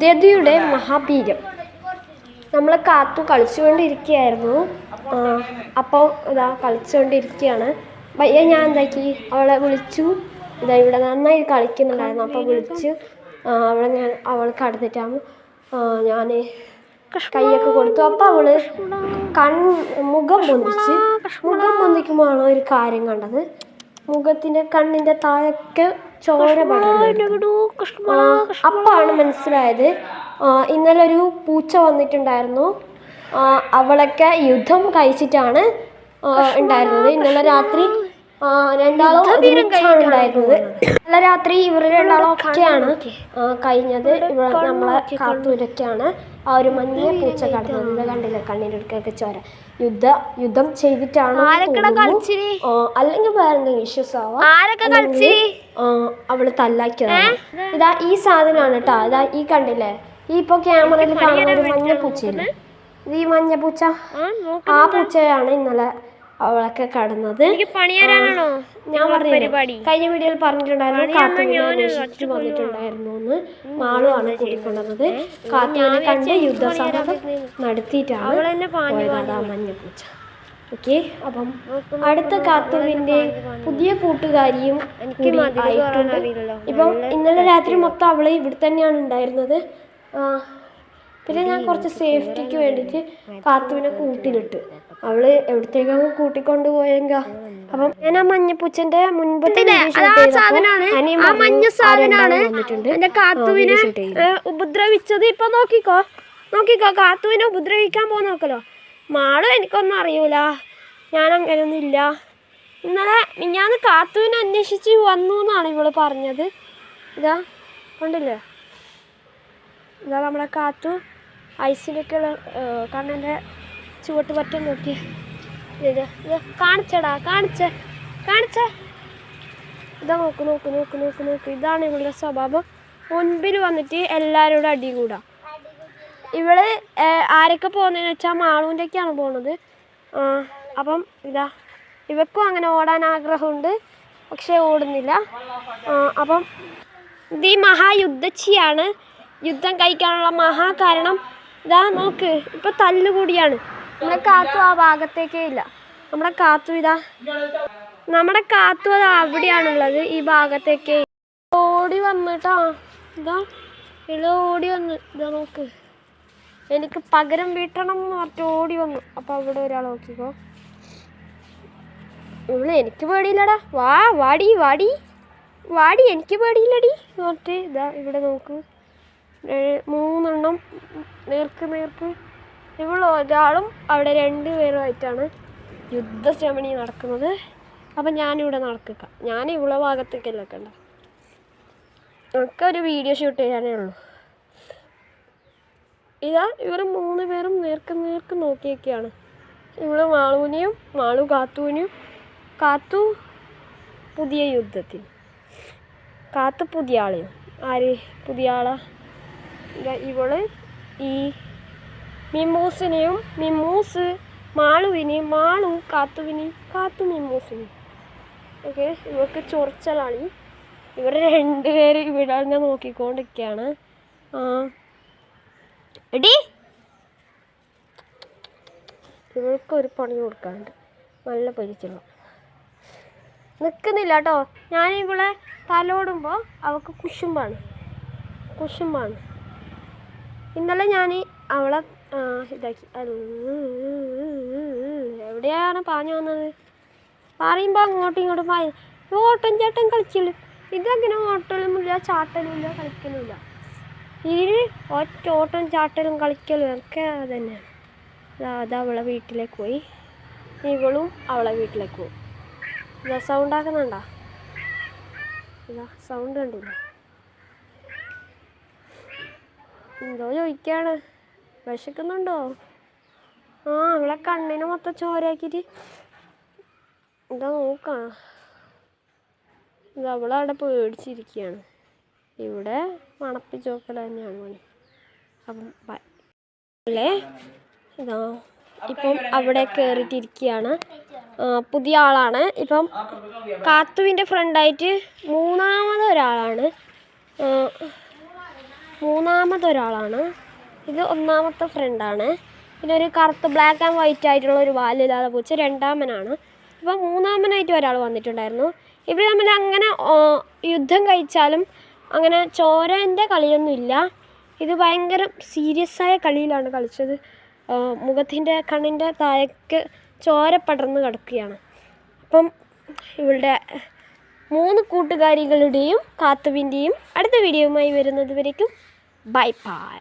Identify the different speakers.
Speaker 1: യുദ്ധയുടെ മഹാവീര്യം. നമ്മൾ കാത്തു കളിച്ചുകൊണ്ടിരിക്കുകയായിരുന്നു. അപ്പോൾ ഇതാ കളിച്ചുകൊണ്ടിരിക്കുകയാണ്. പയ്യെ ഞാൻ എന്താക്കി, അവളെ വിളിച്ചു. ഇതാ ഇവിടെ നന്നായി കളിക്കുന്നുണ്ടായിരുന്നു. അപ്പോൾ വിളിച്ച് അവൾ കടന്നിട്ടാകുമ്പോൾ ഞാൻ കൈയൊക്കെ കൊടുത്തു. അപ്പോൾ അവള് മുഖം പൊന്തിക്കുമ്പോഴാണ് ഒരു കാര്യം കണ്ടത്. മുഖത്തിൻ്റെ കണ്ണിൻ്റെ താഴൊക്കെ ചോര പടർന്നു. അപ്പാണ് മനസ്സിലായത് ഇന്നലെ ഒരു പൂച്ച വന്നിട്ടുണ്ടായിരുന്നു. അവളൊക്കെ യുദ്ധം കഴിച്ചിട്ടാണ് ഉണ്ടായിരുന്നത്. ഇന്നലെ രാത്രി രണ്ടാളും ഒരുമിച്ചാണ് ഉണ്ടായിരുന്നത്. ഇന്നലെ രാത്രി ഇവർ രണ്ടാളും ഒക്കെയാണ് കഴിഞ്ഞത്. നമ്മളെ കാത്തൂരൊക്കെയാണ് ആ ഒരു മഞ്ഞ പൂച്ച കടന്നത്. കണ്ടില്ല, കണ്ണിൻ്റെ അടുക്കൊക്കെ ചോര. യുദ്ധം ചെയ്തിട്ടാണ് അല്ലെങ്കിൽ വേറെ എന്തെങ്കിലും ഇഷ്യൂസ് ആവാം. അവള് തല്ലാക്കിയതാണ്. ഇതാ ഈ സാധനമാണ് കേട്ടോ. ഇതാ ഈ കണ്ടില്ലേ, ഈ ഇപ്പൊ ക്യാമറയിൽ കാണുന്ന ഒരു മഞ്ഞ പൂച്ചയില്ലേ, ഇത് ഈ മഞ്ഞ പൂച്ച, ആ പൂച്ചയാണ് ഇന്നലെ അവളൊക്കെ കടന്നത്. ഞാൻ കഴിഞ്ഞ വീഡിയോയിൽ പറഞ്ഞിട്ടുണ്ടായിരുന്നു കാത്തുവിനെ അന്വേഷിച്ചിട്ട് വന്നിട്ടുണ്ടായിരുന്നു എന്ന്. മാളുവാണ് കൂട്ടിക്കൊണ്ടുവന്നത്. കാത്തുവിനെ കണ്ട് യുദ്ധസമ്മതം നടത്തിയിട്ടാണ് പോയത് ആ മഞ്ഞ പൂച്ച. ഓക്കെ, അപ്പം അടുത്ത കാത്തുവിൻ്റെ പുതിയ കൂട്ടുകാരിയും ആയിട്ടുണ്ട്. ഇപ്പം ഇന്നലെ രാത്രി മൊത്തം അവള് ഇവിടെ തന്നെയാണ് ഉണ്ടായിരുന്നത്. പിന്നെ ഞാൻ കുറച്ച് സേഫ്റ്റിക്ക് വേണ്ടിയിട്ട് കാത്തുവിനെ കൂട്ടിലിട്ട്. അവള് എവിടത്തേക്കാണ് കൂട്ടിക്കൊണ്ടു പോയെങ്ക. അപ്പം ഞാൻ ആ മഞ്ഞപ്പൂച്ചന്റെ മുൻപത്തെ എന്റെ കാത്തുവിനെ ഉപദ്രവിച്ചത്. ഇപ്പൊ നോക്കിക്കോ കാത്തുവിനെ ഉപദ്രവിക്കാൻ നോക്കലോ. മാളും എനിക്കൊന്നും അറിയൂല, ഞാൻ അങ്ങനെയൊന്നും ഇല്ല. ഇന്നലെ ഞാൻ കാത്തുവിനെ അന്വേഷിച്ച് വന്നു എന്നാണ് ഇവള് പറഞ്ഞത്. ഇതാ കണ്ടില്ലേ, ഇതാ നമ്മളെ കാത്തു ഐസിലൊക്കെ ഉള്ള കണ്ണിൻ്റെ ചുവട്ട് പറ്റം നോക്കി. കാണിച്ചടാ, കാണിച്ചേ. ഇതാ നോക്ക്. ഇതാണ് ഇവളുടെ സ്വഭാവം. മുൻപിൽ വന്നിട്ട് എല്ലാവരോടും അടി കൂടാ. ഇവള് ആരൊക്കെ പോകുന്നതെന്ന് വെച്ചാൽ മാളൂൻ്റെയൊക്കെയാണ് പോകുന്നത്. അപ്പം ഇതാ ഇവക്കും അങ്ങനെ ഓടാൻ ആഗ്രഹമുണ്ട്, പക്ഷെ ഓടുന്നില്ല. അപ്പം ഇത് ഈ മഹായുദ്ധച്ചിയാണ്. യുദ്ധം കഴിക്കാനുള്ള മഹാകാരണം ഇതാ നോക്ക്, ഇപ്പം തല്ലുകൂടിയാണ്. നമ്മുടെ കാത്തു ആ ഭാഗത്തേക്കേ ഇല്ല. നമ്മുടെ കാത്തു അത് അവിടെയാണുള്ളത്, ഈ ഭാഗത്തേക്കേ. ഓടി വന്നിട്ടാ, ഇതാ ഓടി വന്ന്. ഇതാ നോക്ക്, എനിക്ക് പകരം വീട്ടണം എന്ന് പറഞ്ഞിട്ട് ഓടി വന്നു. അപ്പം അവിടെ ഒരാൾ നോക്കിക്കോ. എനിക്ക് പേടിയില്ലടാ, വാടി എനിക്ക് പേടിയില്ലടി എന്ന് പറഞ്ഞിട്ട് ഇതാ ഇവിടെ നോക്ക്, 3 എണ്ണം നേർക്ക്. ഒരാളും അവിടെ 2 പേരുമായിട്ടാണ് യുദ്ധശ്രമണി നടക്കുന്നത്. അപ്പം ഞാനിവിടെ നടക്കുക, ഞാൻ ഇവിടെ ഭാഗത്തേക്കല്ല കണ്ട. നമുക്കൊരു വീഡിയോ ഷൂട്ട് ചെയ്യാനേ ഉള്ളൂ. ഇതാ ഇവർ 3 പേരും നേർക്ക് നോക്കിയൊക്കെയാണ്. ഇവള് മാളൂനെയും മാളു കാത്തുവിനെയും. കാത്തു പുതിയ യുദ്ധത്തിന്, കാത്തു പുതിയ ആളെയും. ആര് പുതിയ ആളാ? ഇവള് ഈ മിമ്മൂസിനെയും, മിമ്മൂസ് മാളുവിനെയും, മാളു കാത്തുവിനെയും, കാത്തു മിമ്മൂസിനെയും. ഓക്കെ, ഇവർക്ക് ചൊറിച്ചലാണ്. ഇവർ 2 പേര് ഇവിടെ ഞാൻ നോക്കിക്കൊണ്ടിരിക്കുകയാണ്. എടി ഇവൾക്കൊരു പണി കൊടുക്കാണ്ട് നല്ല പരിചയം നിൽക്കുന്നില്ല കേട്ടോ. ഞാൻ ഇവളെ തലോടുമ്പോൾ അവൾക്ക് കുശുമ്പാണ്. ഇന്നലെ ഞാൻ അവളെ ഇതാക്കി. എവിടെയാണ് പാഞ്ഞു വന്നത്? പറയുമ്പോൾ അങ്ങോട്ടും ഇങ്ങോട്ടും പായ. ഓട്ടം ചാട്ടം കളിക്കല്. ഇതങ്ങനെ ഓട്ടലുമില്ല, ചാട്ടലുമില്ല, കളിക്കലുമില്ല. ഇതിന് ഒറ്റ ഓട്ടം ചാട്ടലും കളിക്കലും ഒക്കെ തന്നെയാണ്. അത് അവളെ വീട്ടിലേക്ക് പോയി, ഇവളും അവളെ വീട്ടിലേക്ക് പോകും. ഇതാ സൗണ്ട് ആക്കുന്നുണ്ടോ? ഇതാ സൗണ്ട് കണ്ടില്ല. എന്തോ ചോദിക്കാണ്, വിശക്കുന്നുണ്ടോ? അവളെ കണ്ണിന് മൊത്തം ചോരയാക്കിയിട്ട് എന്താ നോക്കാം. ഇത് അവളവിടെ പേടിച്ചിരിക്കുകയാണ്. ഇവിടെ മണപ്പിച്ചോക്കൽ തന്നെയാണ് പണി. അപ്പം അല്ലേ ഇതാ ഇപ്പം അവിടെ കയറിയിട്ടിരിക്കുകയാണ്. പുതിയ ആളാണ്. ഇപ്പം കാത്തുവിൻ്റെ ഫ്രണ്ടായിട്ട് 3ാമത് ഒരാളാണ്. മൂന്നാമതൊരാളാണ്. ഇത് ഒന്നാമത്തെ ഫ്രണ്ടാണ്. പിന്നെ ഒരു കറുത്ത ബ്ലാക്ക് ആൻഡ് വൈറ്റ് ആയിട്ടുള്ള ഒരു വാലില്ലാതെ പൂച്ച രണ്ടാമനാണ്. അപ്പോൾ മൂന്നാമനായിട്ട് ഒരാൾ വന്നിട്ടുണ്ടായിരുന്നു. ഇവർ തമ്മിൽ അങ്ങനെ യുദ്ധം കഴിച്ചാലും അങ്ങനെ ചോരേൻ്റെ കളിയൊന്നുമില്ല. ഇത് ഭയങ്കര സീരിയസ് ആയ കളിയിലാണ് കളിച്ചത്. മുഖത്തിൻ്റെ കണ്ണിൻ്റെ താഴേക്ക് ചോര പടർന്ന് കിടക്കുകയാണ്. അപ്പം ഇവളുടെ 3 കൂട്ടുകാരികളുടെയും കാത്തുവിൻ്റെയും അടുത്ത വീഡിയോയുമായി വരുന്നത് വരേക്കും ബൈ ബൈ.